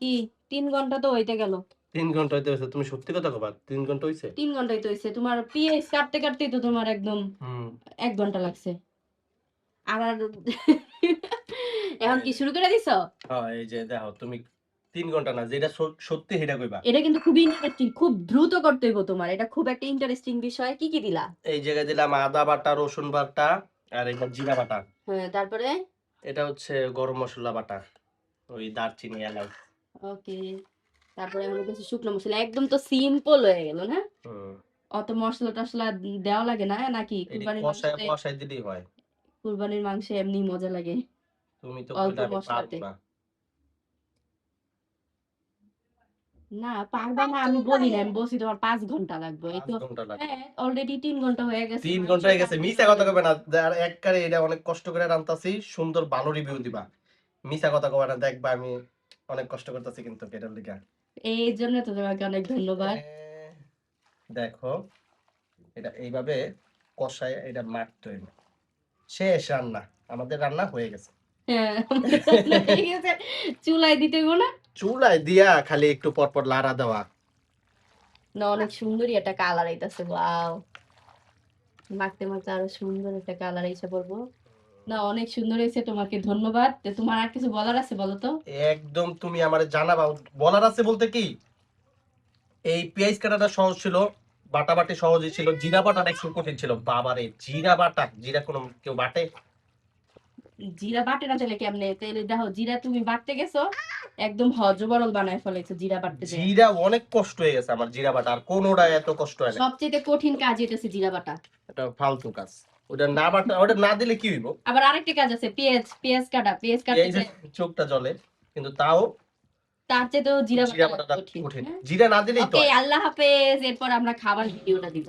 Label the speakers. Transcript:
Speaker 1: কি ৩ ঘন্টা তো হইতে গেল।
Speaker 2: ৩ ঘন্টা হইতে হইছে। তুমি সত্যি কথা কবা? ৩ ঘন্টা হইছে?
Speaker 1: ৩ ঘন্টাই তো হইছে। তোমার পিএস কাটতেই তো তোমার একদম
Speaker 2: হুম।
Speaker 1: ১ ঘন্টা লাগছে। আমার এখন
Speaker 2: এই
Speaker 1: কি
Speaker 2: যে
Speaker 1: শুরু করে দিছো?
Speaker 2: হ্যাঁ, এই যে দেখো তুমি ৩ ঘন্টা না যেটা সত্যি সেটা কইবা।
Speaker 1: এটা কিন্তু খুবই ইন্টারেস্টিং। খুব দ্রুত করতে হইব তোমার। এটা খুব একটা ইন্টারেস্টিং বিষয়। কি, কি দিলা?
Speaker 2: এই জায়গায় দিলাম আদা বাটা, রসুন বাটা আর এটা জিরা বাটা।
Speaker 1: হ্যাঁ, তারপরে?
Speaker 2: এটা হচ্ছে গরম মসলা বাটা। ওই দারচিনি, এলাচ।
Speaker 1: ওকে। তারপরে হলো কিছু শুকনো মসলা। একদম তো সিম্পল হয়ে গেল, না?
Speaker 2: হুম।
Speaker 1: অত মসলা-টসলা দেওয়া লাগে না নাকি?
Speaker 2: এটি
Speaker 1: কুরবানির
Speaker 2: কষায়
Speaker 1: মাংসতে
Speaker 2: কষায় দিলেই হয়।
Speaker 1: কুরবানির মাংসে এমনি মজা লাগে।
Speaker 2: তুমি তো
Speaker 1: অল্প
Speaker 2: কইলে আমি পারব
Speaker 1: মসলাতে।
Speaker 2: না।
Speaker 1: না, পারবা না আমি বলি নাই। আমি বলছি তোমার ৫ ঘন্টা লাগবে। এই
Speaker 2: ৫
Speaker 1: তো
Speaker 2: ঘন্টা লাগবে।
Speaker 1: হ্যাঁ, অলরেডি ৩ ঘন্টা হয়ে গেছে।
Speaker 2: ৩ ঘন্টা
Speaker 1: মাংসের
Speaker 2: হয়ে গেছে।
Speaker 1: কালারটা
Speaker 2: মিছা কথা
Speaker 1: চলে
Speaker 2: কইবে
Speaker 1: গেছে।
Speaker 2: না। আর একবারে এটা অনেক কষ্ট করে রান্তাছি। সুন্দর ভালো রিভিউ দিবা। মিছা কথা কইবা না। দেখবা আমি অনেক কষ্ট করতেছি কিন্তু এটার লিগা।
Speaker 1: এইজন্য তো তোমাকে অনেক ধন্যবাদ।
Speaker 2: দেখো এটা এইভাবে কষায় এটা মাখতে হইবে। শেষ রান্না। আমাদের রান্না হয়ে গেছে।
Speaker 1: হ্যাঁ, আমাদের রান্না হয়ে গেছে। চুলায় দিতে হইব না?
Speaker 2: চুলায় দিয়া খালি একটু পরপর লাড়া দেওয়া।
Speaker 1: না, অনেক সুন্দরই একটা কালার আইতাছে। ওয়াও! মাখতে, মাখতে আরো সুন্দর একটা কালার আইসা পড়বো। না, অনেক সুন্দর হইছে। তোমাকে ধন্যবাদ। তো তোমার আর কিছু বলার আছে বলো তো?
Speaker 2: একদম তুমি আমারে জানাবা। বলার আছে বলতে কি? এই পেঁয়াজ কাটাটা সহজ ছিল। বাটাবাটি সহজই ছিল। জিরা বাটাটা একটু কঠিন ছিল। বাবারে! জিরা বাটা, জিরা কোন কেউ বাটে?
Speaker 1: জিরা বাটে না তাইলে কেমনে? তাইলে দেখো জিরা তুমি বাটতে গেছো, একদম হযবরল বানায় ফেলাইছো জিরা বাটতে যেয়ে।
Speaker 2: জিরা অনেক কষ্ট হয়ে গেছে আমার জিরা বাটা। আর কোনটা এত কষ্ট হয় না।
Speaker 1: সবচাইতে কঠিন কাজ হইতাছে জিরা বাটা।
Speaker 2: এটা ফালতু কাজ। ওটা না বাটা ওটা না দিলে কি হইব?
Speaker 1: আবার আরেকটা কাজ আছে পেঁয়াজ কাটা। পেঁয়াজ কাটতে
Speaker 2: এই যে
Speaker 1: যেয়ে
Speaker 2: চোখটা জ্বলে। কিন্তু তাও
Speaker 1: তার চাইতেও জিরা
Speaker 2: জিরা
Speaker 1: বাটা
Speaker 2: বাটাটা
Speaker 1: কঠিন।
Speaker 2: কঠিন।
Speaker 1: হ্যাঁ?
Speaker 2: জিরা না দিলেই তো
Speaker 1: ওকে,
Speaker 2: হয়।
Speaker 1: আল্লাহ হাফেজ। এরপর আমরা খাবার ভিডিওটা দিব।